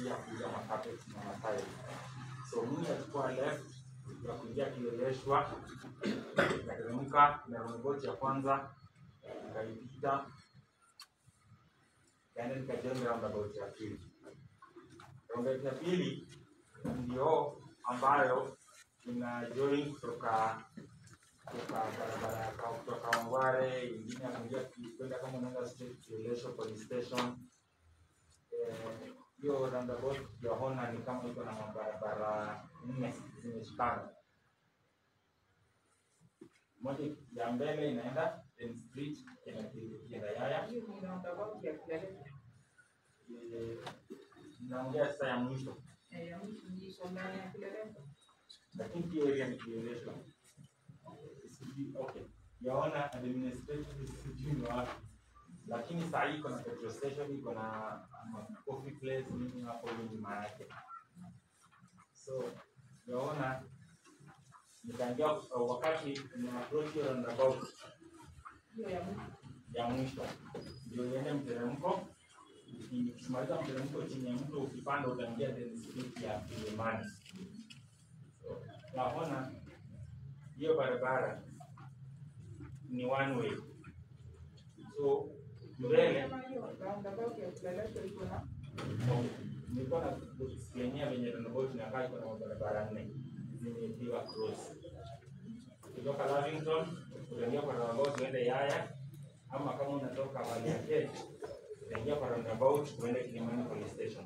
ya kuja makapeti na matairi. So mimi nachukua left ya kuingia Kileleshwa, nikateremka na roundabout ya kwanza, nikaipita, yaani nikajenga roundabout ya pili. Roundabout ya pili ndio ambayo ina join kutoka barabara kutoka Wangware, ingine kuingia kwenda kama unaenda straight Kileleshwa police station. Hiyo roundabout yaona ni kama iko na barabara 4 zimeshikana. Moja ya mbele inaenda Ten Street inaenda Yaya. Hiyo ni roundabout ya Kileleshwa. Naongea sasa ya mwisho. Ya mwisho ni shambani ya Kileleshwa. Lakini hiyo area ni Kileleshwa. Okay. Yaona administrative sijui wapi. Lakini sasa iko na petrol station, iko na coffee place nini hapo nyuma yake. So yaona nikaingia wakati na approach roundabout Hiyo ya mwisho ndio yene mteremko. Ukimaliza mteremko chini ya mto ukipanda utaingia Ten Street ya Kilimani. So yaona hiyo barabara ni one way. So mbele roundabout ya Kileleshwa iko na nilikuwa na kusikia venye roundabout inakaa iko na barabara 4 zimepigwa cross. Kutoka Lavington utaingia kwa roundabout uende Yaya, ama kama unatoka Valley utaingia kwa roundabout uende Kilimani police station.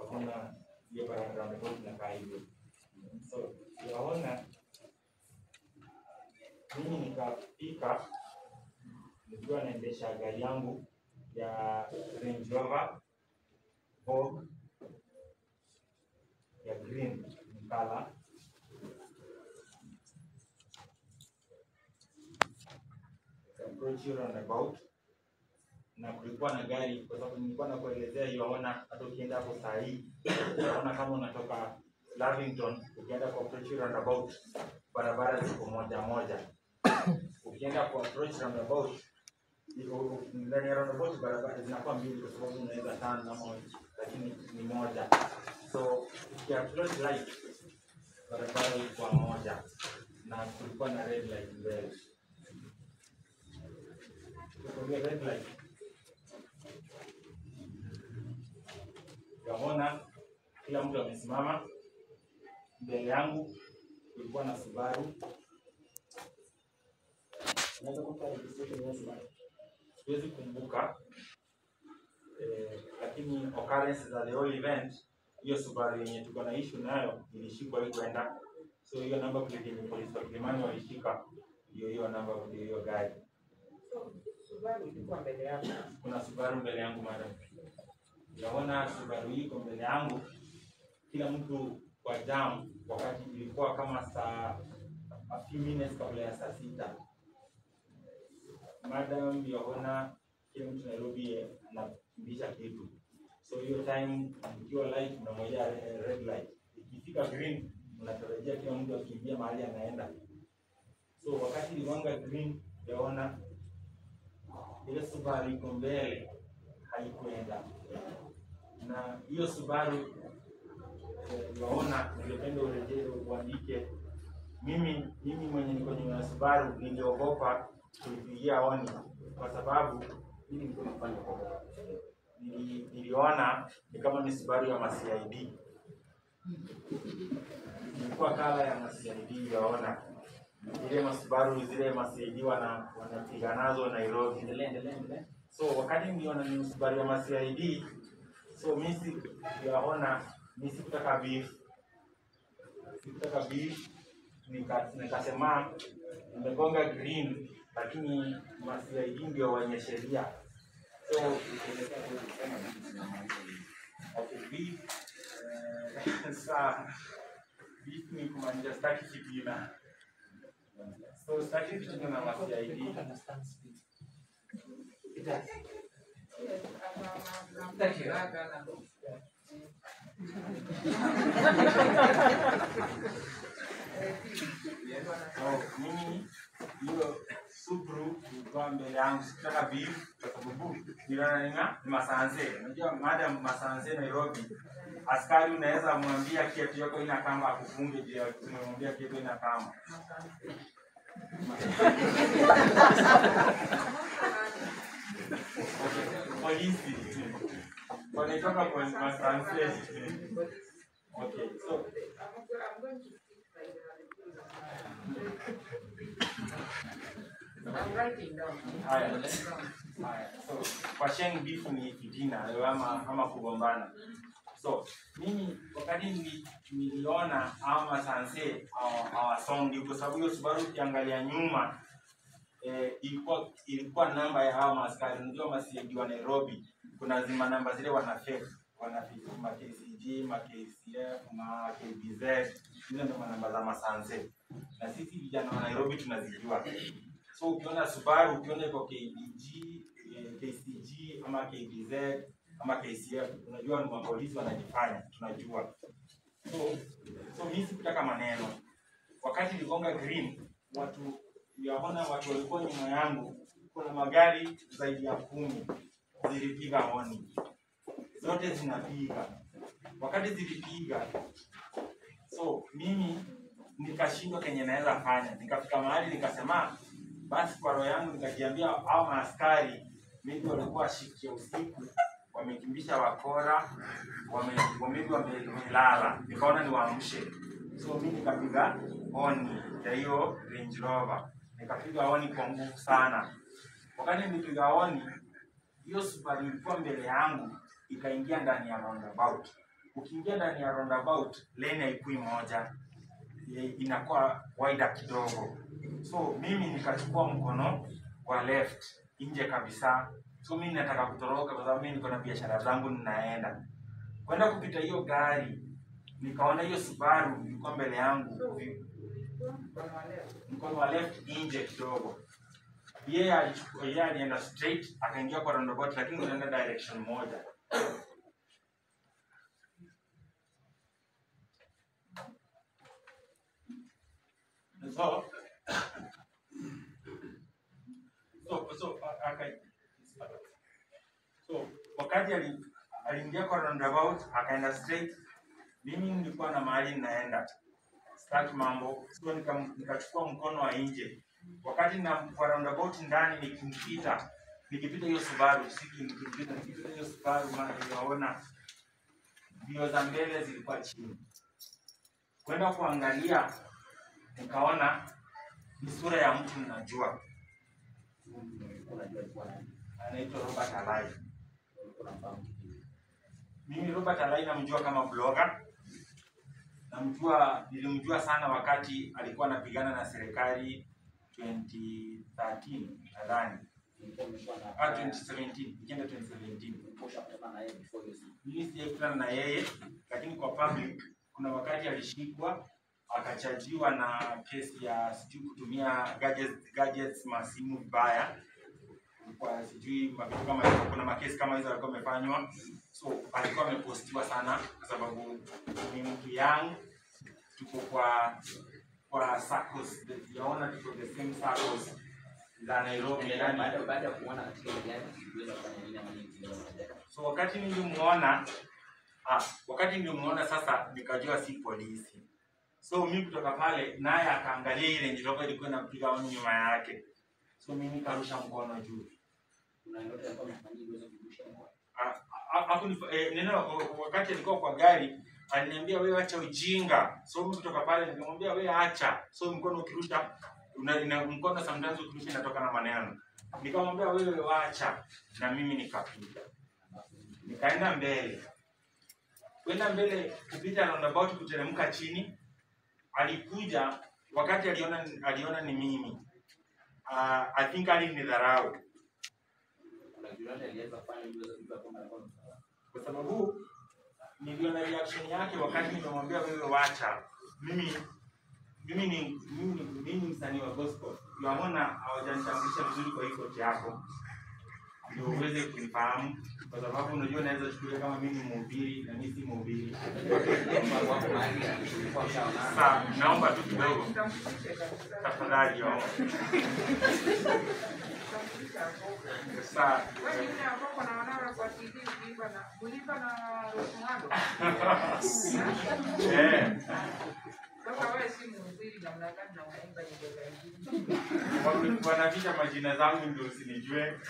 Kuna hiyo barabara roundabout inakaa hivyo. So yaona mimi nikafika nikiwa naendesha gari yangu ya Range Rover Vogue ya green color. Approach roundabout na kulikuwa na gari, kwa sababu nilikuwa nakuelezea yaona hata ukienda hapo saa hii unaona kama unatoka Lavington ukienda kwa approach roundabout barabara ziko moja. Ukienda kwa approach roundabout ndani ya roundabout barabara zinakuwa mbili kwa sababu unaweza turn na moja, lakini ni moja. So ukiapproach light barabara ilikuwa moja na kulikuwa na red light mbele. Kwa red light yaona kila mtu amesimama. Mbele yangu kulikuwa na Subaru. Naweza kupa registration ya Subaru, siwezi kumbuka, lakini occurrence za the whole event hiyo Subaru yenye tuko na issue nayo ilishikwa kwenda. So hiyo namba plate ni polisi wa Kilimani walishika hiyo namba kwa hiyo gari. Subaru ilikuwa mbele yako. Kuna Subaru mbele yangu madam. Yaona Subaru iko mbele yangu, kila mtu kwa jam, wakati ilikuwa kama saa a few minutes kabla ya saa 6. Madam yaona kila mtu Nairobi anakimbisha kitu. So hiyo time ikiwa light unamwambia red light, ikifika green unatarajia kila mtu akimbia mahali anaenda. So wakati iliwanga green yaona ile Subaru iko mbele haikuenda. Na hiyo Subaru yaona ningependa urejee uandike mimi mwenye niko nyuma ya Subaru niliogopa kuipigia oni, kwa sababu mimi niko nafanya kwa niliona ni kama ni Subaru ya CID. Ilikuwa kala ya CID yaona ile Subaru zile CID wanapiga nazo Nairobi. Endelea. So wakati niliona ni Subaru ya CID, so mimi yaona mimi sikutaka beef, nikasema nimegonga green, lakini CID ndio wenye sheria. So ikielekea kusema beef beef ni kumaanisha staki kibina. So staki kitu na CID. Mimi hiyo Subaru ilikuwa mbele yangu, sikutaka beef kwa sababu niliona ni masanse. Unajua madam masanse Nairobi, askari unaweza mwambia kiatu yako ina kamba akufunge je, umemwambia kiatu ina kamba. Polisi. Wanatoka kwa masanse. Okay, so I'm writing down. haya. So washeng beef ni fitina ama kugombana. So mimi wakati niliona ama sanse hawasongi kwa sababu hiyo Subaru ukiangalia nyuma ilikuwa namba ya hao askari. Unajua masieji wa Nairobi kuna zima namba zile wana KCG, KCF, KBZ, hizo ndio namba za masanse. Na sisi vijana wa Nairobi tunazijua. So ukiona Subaru, ukiona iko KBG, KCG ama KBZ ama KCF, unajua ni mapolisi wanajifanya, tunajua. So mimi sikutaka maneno. Wakati niligonga green, watu walikuwa nyuma yangu, kuna magari zaidi ya 10 zilipiga honi. Zote zinapiga. Wakati zilipiga, so mimi nikashindwa kenye naweza fanya. Nikafika mahali nikasema basi kwa roho yangu nikajiambia hao maaskari mimi walikuwa shift ya usiku, wamekimbisha wakora, wamelala. Nikaona niwaamshe. So mimi nikapiga honi ya hiyo Range Rover. Nikapiga honi kwa nguvu sana. Wakati nilipiga honi, hiyo Subaru ilikuwa mbele yangu ikaingia ndani ya roundabout. Ukiingia ndani ya roundabout, lane haikui moja, inakuwa wider kidogo. So mimi nikachukua mkono wa left nje kabisa. So mimi nataka kutoroka kwa sababu mimi niko na biashara zangu ninaenda. Kwenda kupita hiyo gari, nikaona hiyo Subaru ilikuwa mbele yangu. Mkono wa left nje kidogo. Yeye alienda straight akaingia kwa roundabout lakini unaenda direction moja. So wakati aliingia kwa roundabout akaenda straight, mimi nilikuwa na mahali ninaenda. Start mambo, so nikachukua mkono wa nje. Wakati na kwa roundabout ndani nikipita hiyo Subaru, nikipita hiyo Subaru naona bio za mbele zilikuwa chini. Kwenda kuangalia nikaona ni sura ya mtu ninajua. Anaitwa Robert Alai. Mimi Robert Alai namjua kama blogger. Nilimjua sana wakati alikuwa anapigana na serikali 2013 nadhani. 2017, ikienda 2017. Mimi sijakutana na yeye, lakini kwa public kuna wakati alishikwa akachajiwa na kesi ya sijui kutumia gadgets masimu vibaya. Kwa sijui mabitu kama hizo, kuna makesi kama hizo alikuwa amefanywa. So alikuwa amepostiwa sana kwa sababu ni mtu young, tuko kwa circles, yaona tuko the same circles za Nairobi. Baada ya kuona katika ile gari niliweza kufanya nini ama nini? So wakati nilimuona sasa nikajua si polisi. So mimi kutoka pale naye akaangalia ile Range Rover ilikuwa inapiga honi nyuma yake. So mimi nikarusha mkono juu. Unaenda hapo unafanyia uweze kurusha mkono. Wakati alikuwa kwa gari aliniambia wewe acha ujinga. So mimi kutoka pale nikamwambia wewe acha. So mkono ukirusha mkono sometimes ukirusha inatoka na maneno. Nikamwambia wewe waacha na mimi nikapiga. Nikaenda mbele. Kwenda mbele kupita roundabout kuteremka chini. Alikuja wakati aliona ni mimi. I think alinidharau. Kwa sababu niliona reaction yake wakati nimemwambia wewe wacha. Mimi ni msanii wa gospel. Yaona hawajanitambulisha vizuri kwa hiyo koti yako. Ndio uweze kunifahamu kwa sababu unajua naweza chukulia kama mimi ni mhubiri na mimi si mhubiri. Sasa naomba tu kidogo. Tafadhali yao. Sasa Wewe yule ambao na wanaona kwa TV kulipa na Rosmando. Sasa wewe si mhubiri namna gani na unaimba nyimbo za wanaficha majina zangu ndio usinijue.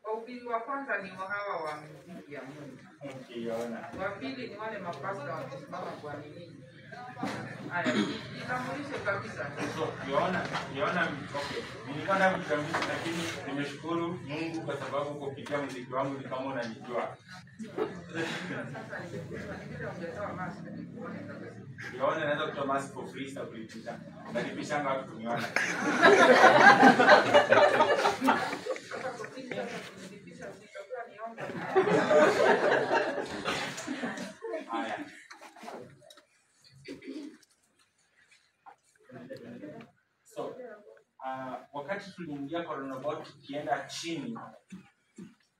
Wahubiri wa kwanza ni hawa wa muziki ya Mungu. Ukiona. Wa pili ni wale mapasta wamesimama kwa nini? Haya, nitambulishe kabisa. So, ukiona okay. Nilikuwa na kutambulisha lakini nimeshukuru Mungu kwa sababu kupitia muziki wangu ni kama unanijua. Sasa ungetoa mask nikuone kabisa. Ukiona naweza kutoa mask for free sa kulipisha. Nalipisha ngapi kuniona? Sasa kupitia nilipisha sitakuwa niomba. Haya. So, wakati tuliingia kwa roundabout tukienda chini,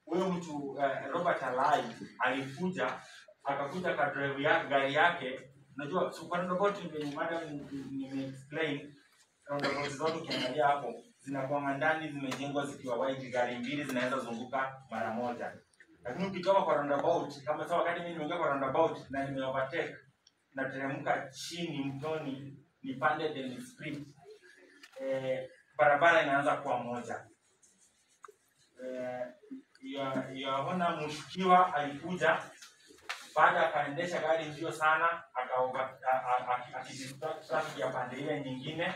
huyo mtu Robert Alai alikuja akakuja kwa drive ya gari yake. Unajua kwa roundabout ni madam nime-explain roundabout zote ukiangalia hapo zinakuwa ndani zimejengwa zikiwa wide, gari mbili zinaweza zunguka mara moja. Lakini ukitoka kwa roundabout kama sasa wakati mimi nimeingia kwa roundabout na nime overtake na teremka chini mtoni nipande the street, barabara inaanza kuwa moja. Yaona mshukiwa alikuja baada akaendesha gari mbio sana akidistract ya pande ile nyingine,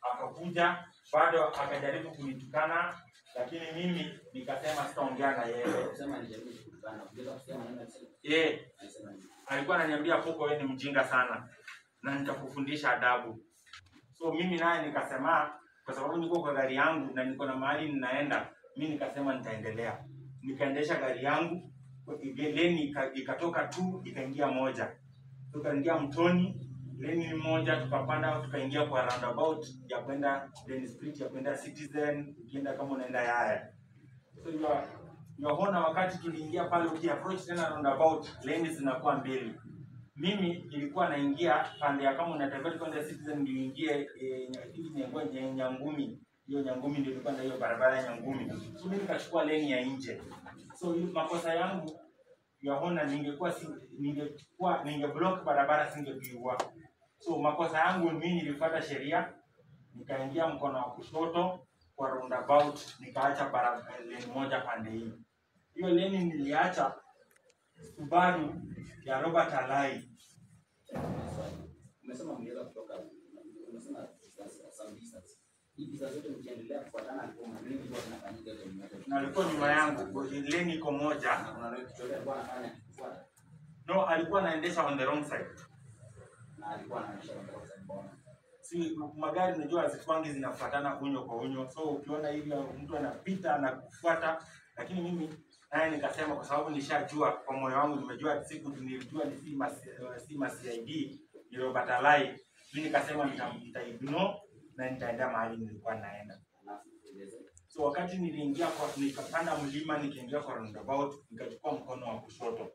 akakuja bado akajaribu kunitukana, lakini mimi nikasema sitaongea na yeye. Sema nijaribu kutukana, unaweza kusema nini tena? Alikuwa ananiambia Poko wewe ni mjinga sana na nitakufundisha adabu. So mimi naye nikasema kwa sababu niko kwa gari yangu na niko na mahali ninaenda, mimi nikasema nitaendelea. Nikaendesha gari yangu, leni ikatoka tu ikaingia moja. Tukaingia mtoni, leni moja tukapanda tukaingia kwa roundabout ya kwenda Dennis Street ya kwenda Citizen, ukienda kama unaenda Yaya. So yaona wakati tuliingia pale ukiapproach tena roundabout, leni zinakuwa mbili. Mimi nilikuwa naingia pande ya kama unatembea kwenda Citizen niingie Nyangumi. Hiyo Nyangumi ndio ilikuwa na hiyo barabara ya Nyangumi. So mimi nikachukua leni ya nje. So makosa yangu yaona ningeblock barabara singepigwa. So makosa yangu mimi nilifuata sheria, nikaingia mkono wa kushoto kwa roundabout, nikaacha barabara leni moja pande hii. Hiyo leni niliacha Subaru ya Robert Alai. Umesema mngeweza kutoka, umesema some distance. Hivi sasa zote mkiendelea kufuatana kwa mwingine ndio tunafanyika yote mmoja. Na alikuwa nyuma yangu, leni iko moja. Na unachotaka alikuwa anafanya kufuata. No, alikuwa anaendesha on the wrong side. Na alikuwa anaendesha on the wrong side mbona? Si magari unajua zikwangi zinafuatana unyo kwa unyo. So ukiona hivi mtu anapita na kufuata, lakini mimi naye nikasema kwa sababu nishajua kwa moyo wangu nimejua siku nilijua ni si CID ni Robert Alai, mimi nikasema nitaignore na nitaenda mahali nilikuwa naenda. So wakati niliingia kwa nikapanda mlima nikiingia kwa roundabout nikachukua mkono wa kushoto.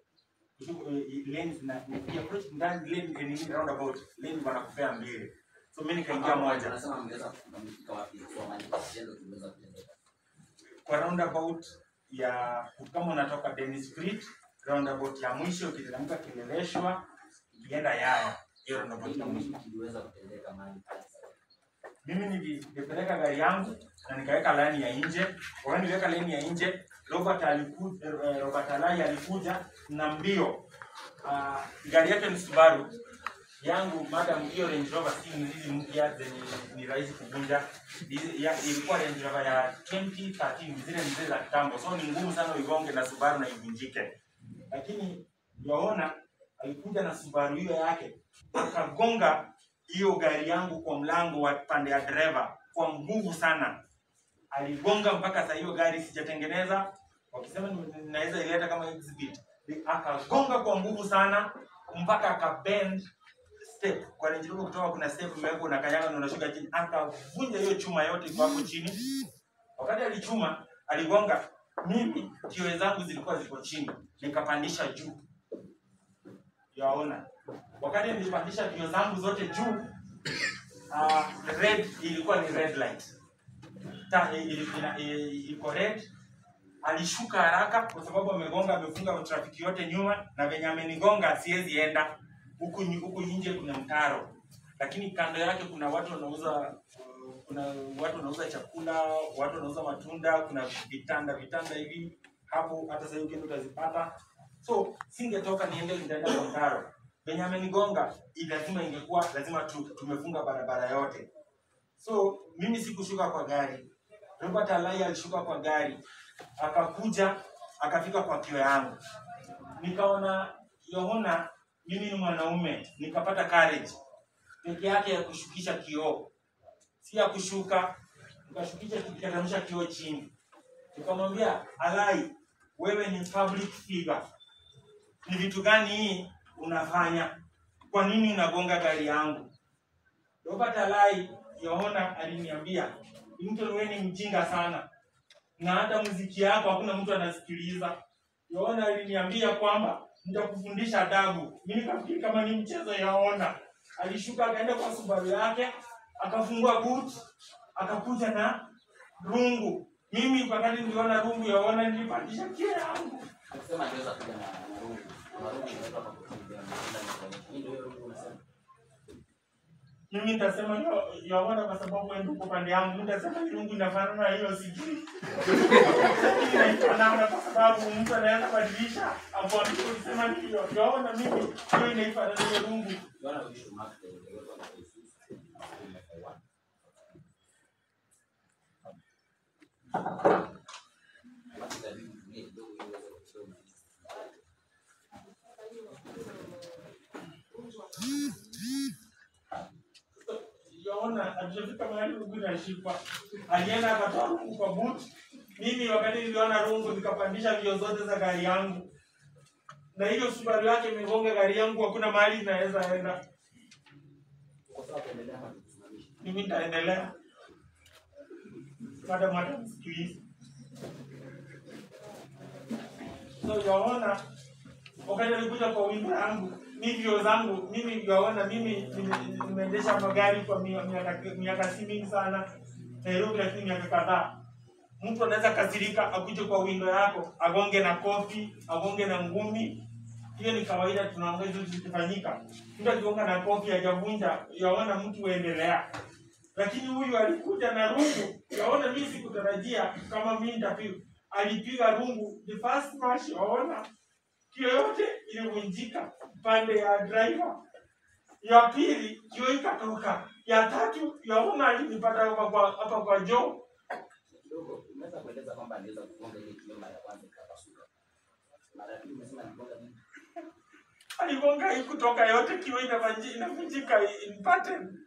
Lanes na approach ndani lane ni roundabout lane wanakupea mbili. So mimi nikaingia moja. Anasema mngeweza kufika wapi kwa maana kitendo kimeweza kutendeka. Kwa roundabout ya kama unatoka Dennis Street, roundabout ya mwisho ukiteremka Kileleshwa ukienda Yaya, hiyo roundabout ya mwisho kiliweza kutendeka mahali pale. Mimi nilipeleka gari yangu na nikaweka lane ya nje. Wakati niliweka lane ya nje, Robert Alai alikuja na mbio. Gari yake ni Subaru. Yangu madam hiyo Range Rover si hizi mpya zenye ni rahisi kuvunja. Ilikuwa Range Rover ya 2013 zile mzee za kitambo. So ni ngumu sana uigonge na Subaru na ivunjike. Lakini yaona alikuja na Subaru hiyo yake akagonga hiyo gari yangu kwa mlango wa pande ya dereva kwa nguvu sana. Aligonga mpaka sasa hiyo gari sijatengeneza. Wakisema ninaweza ileta kama exhibit. Akagonga kwa nguvu sana mpaka akabend step. Kwa Range Rover kutoka kuna step umeweka unakanyaga na unashuka chini. Akavunja hiyo chuma yote iko hapo chini. Wakati alichuma, aligonga, mimi kioo zangu zilikuwa ziko chini. Nikapandisha juu. Yaona. Wakati nilipandisha kioo zangu zote juu, red ilikuwa ni red light. iko red. Alishuka haraka kwa sababu amefunga trafiki yote nyuma, na venye amenigonga siwezi enda huku nje. Kuna mtaro, lakini kando yake kuna watu wanauza chakula, watu wanauza matunda, kuna vitanda hivi hapo. Hata sasa hivi utazipata. So singetoka nitaenda kwa mtaro. Venye amenigonga lazima tumefunga barabara yote. So mimi sikushuka kwa gari. Robert Alai alishuka kwa gari, akakuja akafika kwa kio yangu. Nikaona Yohana mimi ni mwanaume, nikapata courage peke yake ya kushukisha kioo. Si ya kushuka, nikateremsha kioo chini. Nikamwambia, Alai, wewe ni public figure. Ni vitu gani hii unafanya? Kwa nini unagonga gari yangu? Robert Alai Yohana aliniambia, mtu wewe ni mjinga sana, na hata muziki yako hakuna mtu anasikiliza. Yohana aliniambia kwamba nitakufundisha adabu. Mimi nikafikiri kama ni mchezo. Yohana alishuka akaenda kwa Subaru yake, akafungua boot, akakuja na rungu. Mimi wakati niliona rungu Yohana nilipandisha kia yangu. Akisema anaweza kuja na rungu. Na rungu inaweza kukumbia ndio rungu unasema. Mimi nitasema Yohana kwa sababu wewe ndio pande yangu. Nitasema rungu inafanana na hiyo sijui. Inafanana kwa sababu mtu anaweza badilisha hapo alisema hiyo. Yohana mimi hiyo inafanana na hiyo rungu. Yohana ukishu market ndio kwa Yohana alifika mahali rungu inashikwa. Alienda akatoa rungu kwa boot. Mimi wakati niliona rungu nikapandisha mbio zote za gari yangu. Na hiyo Subaru yake imegonga gari yangu, hakuna mahali inaweza enda. Mimi nitaendelea. Mada msikilize. So Yohana wakati alikuja kwa window yangu, mimi Yohana nimeendesha magari kwa miaka si mingi sana. Nairobi lakini miaka kadhaa. Mtu anaweza kasirika akuje kwa window yako, agonge na kofi, agonge na ngumi. Hiyo ni kawaida, tunaongea hizo zikifanyika. Mtu akigonga na kofi hajavunja, Yohana mtu uendelea. Lakini huyu alikuja na rungu. Yohana mimi sikutarajia kama mimi nitapiga. Alipiga rungu, the first match Yohana kioo yote ilivunjika pande ya driver. Ya pili kioo ikatoka. Ya tatu Yohana alinipata hapa kwa Joe. Kidogo unaweza kueleza kwamba anaweza kugonga ile kioo mara ya kwanza ikapasuka. Mara ya pili umesema aligonga nini? Aligonga hii kutoka yote kioo inavunjika in pattern.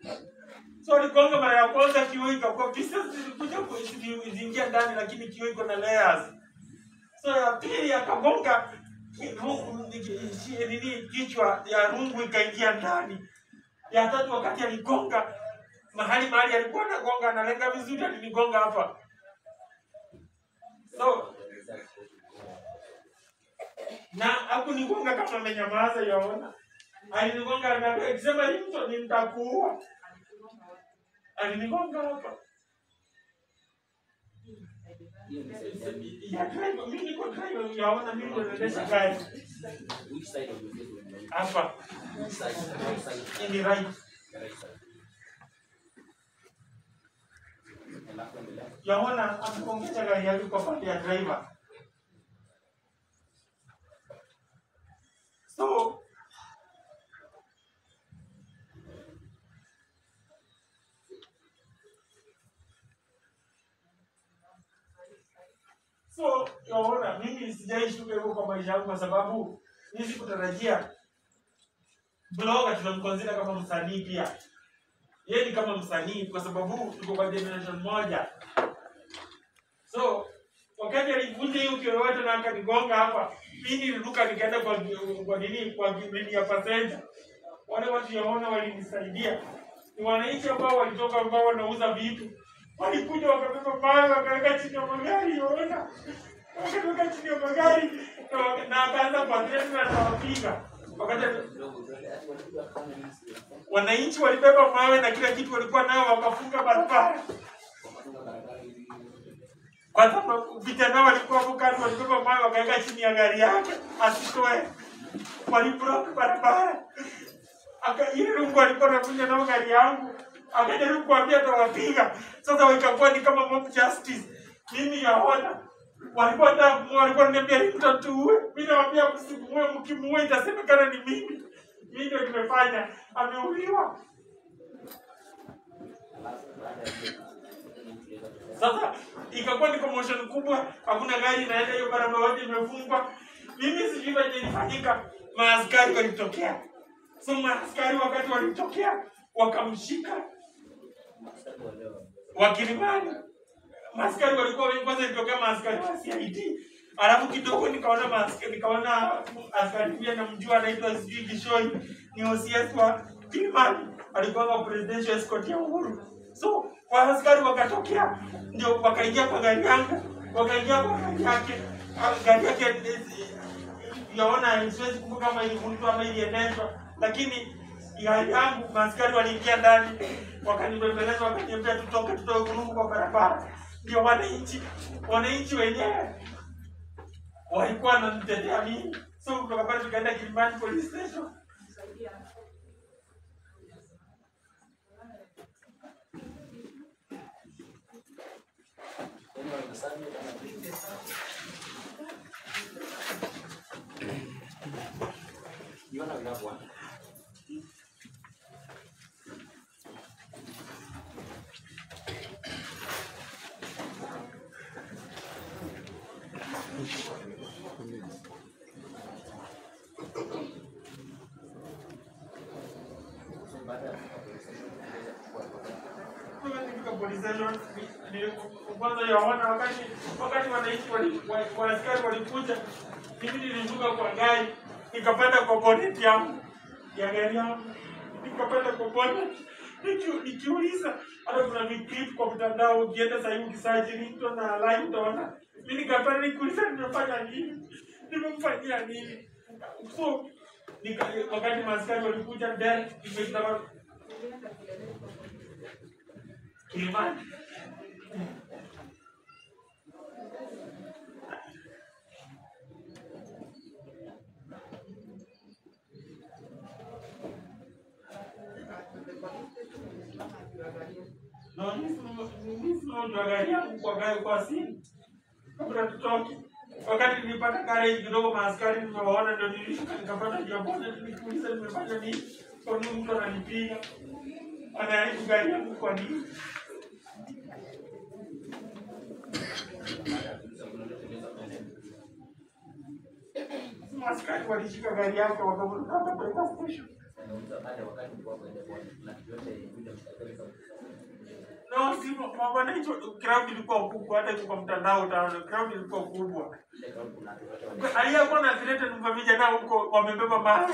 So aligonga mara ya kwanza kioo ikakuwa pieces zilikuja kuingia ndani, lakini kioo iko na layers. So ya pili akagonga kichwa ya rungu ikaingia ndani. Ya tatu wakati aligonga mahali alikuwa anagonga analenga vizuri, alinigonga hapa. So na hakunigonga kama amenyamaza Yohana. Alinigonga na akisema hivi nitakuua. Alinigonga hapa. Mimi niko driver Yohana, mimi ndo naendesha gari. Which side of the face? Hapa. Which side? In the right. Yohana amekongeza gari yake kwa pande ya driver. So Yohana mimi sijaishuka hivyo kwa maisha yangu kwa sababu mimi sikutarajia. Blogger tunamconsider kama msanii pia. Yeye ni kama msanii kwa sababu tuko kwa generation moja. So wakati alivunja hiyo kioo yote na akanigonga hapa, mimi niliruka nikaenda kwa nini ya passenger. Wale watu Yohana walinisaidia. Ni wananchi ambao walitoka ambao wanauza vitu. Walikuja wakabeba mawe wakaweka chini ya magari Yohana. Wakaweka chini ya magari na akaanza kwa tena na kuwapiga. Wakati wananchi walibeba mawe na kila kitu walikuwa nao wakafunga barabara. Kwanza vijana walikuwa hapo kando walibeba mawe wakaweka chini ya gari yake asitoe. Waliblock barabara. Ile rungu alikuwa anakuja nao gari yangu. Akajaribu kuambia atawapiga. Sasa ikakuwa ni kama mob justice. Mimi yaona walikuwa wananiambia mtatuue. Mimi nawaambia msimuue, mkimuue itasemekana ni mimi. Mimi ndio nimefanya. Ameuliwa. Sasa ikakuwa ni commotion kubwa, hakuna gari inaenda, hiyo barabara yote imefungwa. Mimi sijui nini ilifanyika, maaskari walitokea. So maaskari wakati walitokea wakamshika Wakilimani. Maaskari walikuwa wengi, kwanza ilitokea maaskari wa CID. Alafu kidogo nikaona askari pia namjua anaitwa sijui Gishoi, ni OCS wa Kilimani. Alikuwa presidential escort ya Uhuru. So askari wakatokea, ndio wakaingia kwa gari yangu, wakaingia kwa gari yake yaona siwezi kumbuka kama ilivunjwa ama iliendeshwa, lakini gari yangu askari waliingia ndani, wakanibembeleza, wakaniambia tutoke vurugu kwa barabara. Ndio wananchi wenyewe walikuwa wananitetea mimi. So kutoka pale tukaenda Kilimani police station. You wanna have one? Kwanza yaona wakati wananchi askari walikuja, mimi nilizuka kwa gari, nikapanda kwa bonnet yangu ya gari yangu, nikapanda kwa bonnet, nikiuliza, hata kuna clip kwa mtandao, ukienda sasa hivi ukisearch mtu na live utaona, mimi nikapanda nikiuliza nimefanya nini, nimemfanyia nini. So wakati maaskari walikuja ndani, nimetoka Kilimani. No, mimi gari yangu kwa simu. Kabla tutoke. Wakati nilipata courage kidogo maaskari nimewaona ndio nilishuka nikapata jabone nikuuliza nimefanya nini? Kwa nini mtu ananipiga? Anaharibu gari yangu kwa nini? Maaskari walishika gari yake wakamrudisha kwa station. No, si mabana hicho crowd ilikuwa kubwa, hata kwa mtandao utaona crowd ilikuwa kubwa. Aliyekuwa na threat ni vijana huko wamebeba mawe.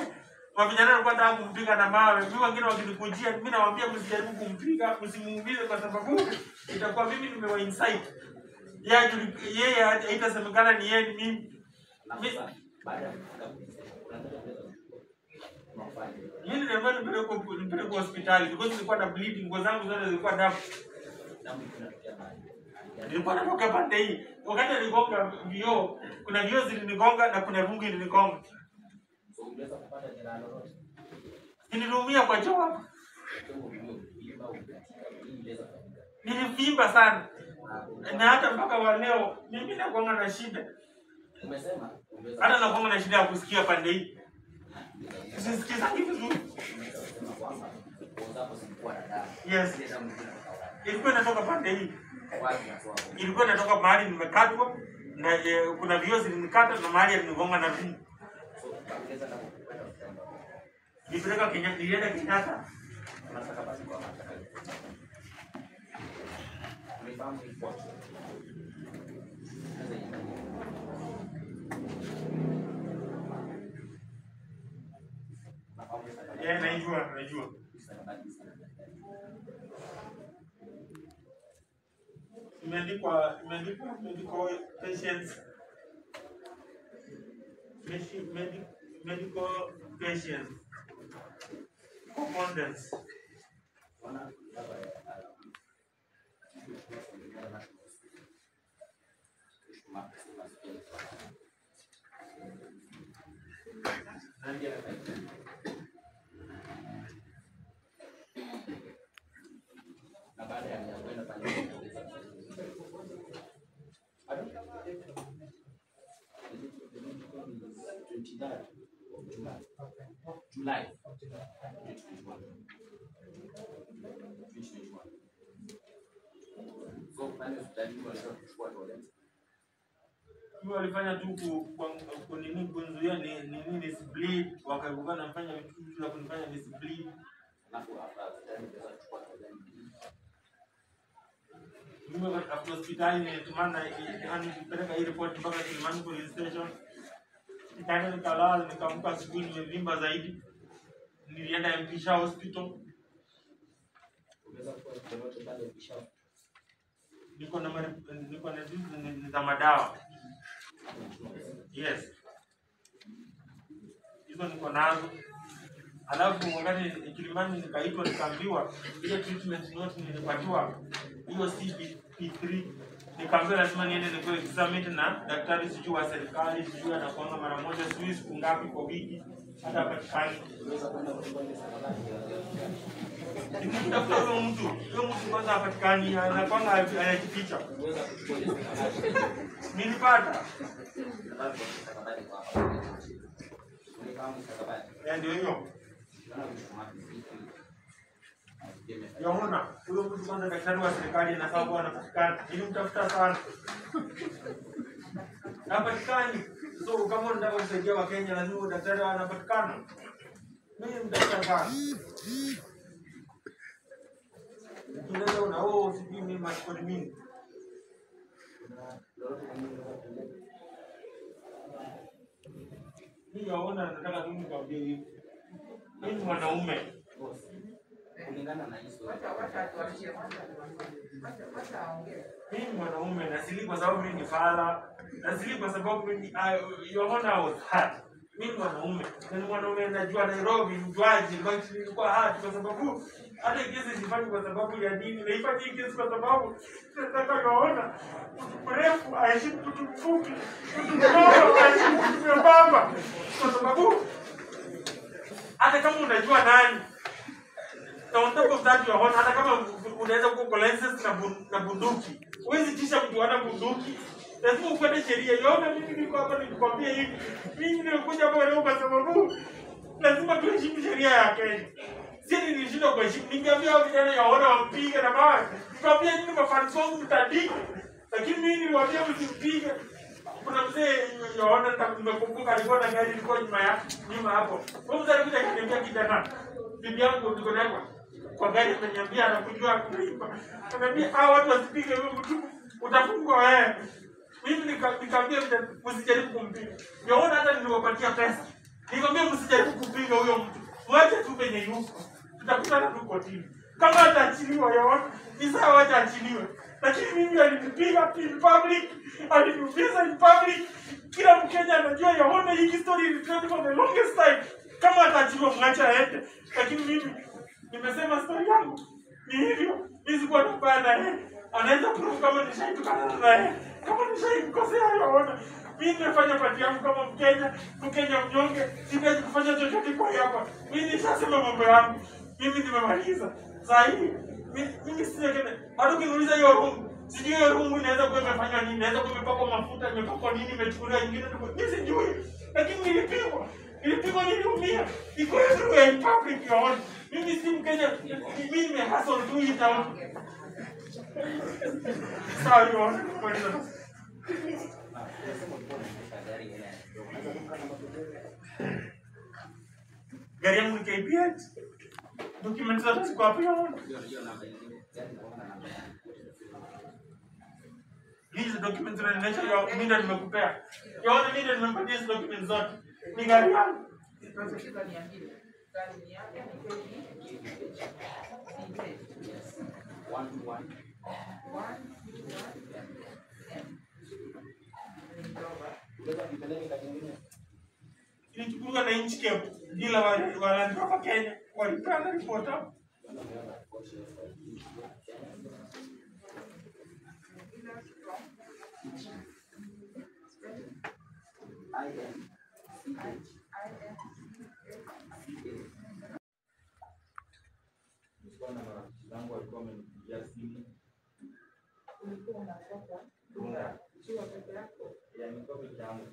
Vijana walikuwa wanataka kumpiga na mawe. Mimi wengine wakinikujia, mimi nawaambia msijaribu kumpiga, msimuumize kwa sababu itakuwa mimi nimewa insight. Yeye haitasemekana ni yeye ni mimi. Mimi nilikuwa nipeleke hospitali because nilikuwa na bleeding, nguo zangu zote zilikuwa damu. Nilikuwa natoka pande hii. Wakati niligonga vioo, kuna vioo zilinigonga na kuna rungu ilinigonga. Niliumia kwa choo. Nilivimba sana. Na hata mpaka wa leo mimi nakuanga na shida. Umesema hata nakuanga na shida ya kusikia pande hii. Sisikiza vizuri. Yes. Ilikuwa inatoka pande hii. Ilikuwa inatoka mahali nimekatwa na kuna vioo zilinikata na mahali niligonga na rungu. Nilipeleka nilienda Kenyatta. Najua. Imeandikwa patients. Medical patients. Correspondence. Na baada ya kwenda pale July 2021. So pale hospitali walikuwa kuchukua toilet. Walifanya tu kunini kunzuia ni split, wakaruka na fanya vitu za kunifanya ni split. Alafu after kuchukua toilet. Mimi after hospitali nilitumana nipeleka hii report mpaka Kilimani police station. Nikaenda nikalala, nikaamka asubuhi nimevimba zaidi. Nilienda Mpisha hospital. Unaweza kuwa kidogo pale Mpisha. Niko na za madawa. Yes. Hizo niko nazo. Alafu wakati Kilimani nikaitwa nikaambiwa ile treatment note nilipatiwa hiyo CP3, nikaambiwa lazima niende nikuwe examined na daktari sijui wa serikali, sijui anakuanga mara moja sijui siku ngapi kwa wiki hata patikani. Unaweza kwenda kutibia sakabani. Nikitafuta huyo mtu kwanza hapatikani, anakuanga anajificha. Unaweza kuchukua sakabani. Nilipata. Sakabani kwa hapa. Ulifahamu sakabani? Ndio hiyo. Yaona, huyo mtu kwanza daktari wa serikali anafaa kuwa anapatikana. Nilimtafuta sana. Hapatikani. So kama unataka kusaidia Wakenya lazima daktari anapatikana. Mimi mtafuta sana. Unaweza una sijui mimi maswali mingi. Mimi yaona nataka mimi nikwambie hivi. Mimi mwanaume. Kulingana na hizo. Wacha tuachie wacha aongee. Mimi mwanaume nasili kwa sababu mimi ni fala. Nasili kwa sababu mimi yaona I was hurt. Mimi mwanaume. Na mwanaume najua Nairobi mjuaji but nilikuwa hurt kwa sababu hata kesi sifanyi kwa sababu ya dini. Naifanya hii kesi kwa sababu nataka kuona mtu mrefu aishi mtu mfupi. Mtu mdogo aishi mtu mwembamba. Kwa sababu hata kama unajua nani na unataka kutaki waona hata kama unaweza kuwa license na bunduki. Huwezi tisha mtu ana bunduki. Lazima ufuate sheria. Yaona mimi niko hapa nikwambia hivi. Mimi nimekuja hapa leo kwa sababu lazima tuheshimu sheria ya Kenya. Sisi nilishinda kuheshimu. Ningeambia hao vijana yaona wampige na mawe. Nikwambia nini mafanisi wangu mtandike. Lakini mimi niliwaambia msipige. Kuna mzee yaona nimekumbuka alikuwa na gari ilikuwa nyuma hapo. Huyo mzee alikuja akaniambia kijana, bibi yangu niko naye kwa gari ameniambia anakujua kulipa. Ananiambia hao watu wasipige huyo mtu utafungwa wewe. Mimi nikamwambia msijaribu kumpiga. Yaona hata niliwapatia pesa. Nikamwambia msijaribu kupiga huyo mtu. Mwache tu penye yuko. Tutakutana tu kotini. Kama ataachiliwa yaona ni sawa ataachiliwe. Lakini mimi alinipiga in public, aliniumiza in public. Kila Mkenya anajua yaona hii story is trending for the longest time. Kama ataachiliwa mwache aende. Lakini mimi nimesema story yangu ni hivyo. Mimi sikuwa nabaya na yeye. Anaweza prove kama nishaitukana na yeye. Kama nishaikosea yaona. Mimi nimefanya pati yangu kama Mkenya mnyonge. Siwezi kufanya chochote kwa hapa. Mimi nishasema mambo yangu. Mimi nimemaliza. Sasa hivi mimi sija kile. Bado kiniuliza hiyo room. Sijui hiyo room inaweza kuwa imefanywa nini? Inaweza kuwa imepakwa mafuta, imepakwa nini, imechukuliwa nyingine. Mimi sijui. Lakini nilipigwa. Niliumia. Iko everywhere in public yaona. Mimi si Mkenya. Mimi nimehustle tu hii town. Sawa yaona. Gari yangu ni KBH. Document zote ziko hapo yaona. Hizi documents zinaonyesha mimi ndo nimekupea. Yaona mimi ndo nimempatia hizo documents zote. Ni gari yangu. Tunashika niambie. Gari ni yake ni kweli. Yes. 121. Ilichukuliwa na nchi kepu. Ila wanaandika Kenya. Walipanda report hapo. Nilikuwa na marafiki zangu walikuwa wamenipigia simu. Ulikuwa unatoka Tunda. ukiwa peke yako? Ya nilikuwa peke yangu.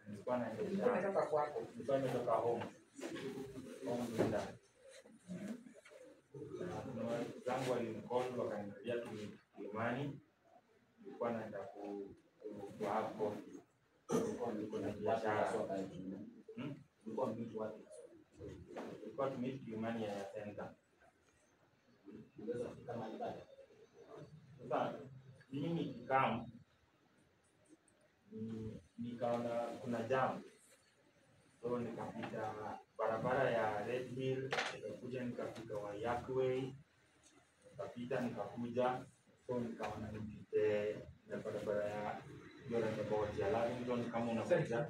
Nilikuwa Ulikuwa unatoka kwako? Nilikuwa nimetoka home. Tunda. Na marafiki zangu walinicall wakaniambia Kilimani. Nilikuwa naenda kwa hapo. Nilikuwa na biashara. Ulikuwa mtu wapi? Nilikuwa tumeishi Kilimani ya center. Unaweza kufika mahali pale? Sasa mimi nikikam nikaona kuna jam, so nikapita barabara ya Red Hill, nikakuja nikafika Wayakwe, nikapita nikakuja, so nikaona nipite na barabara ya Lavington kama unakuja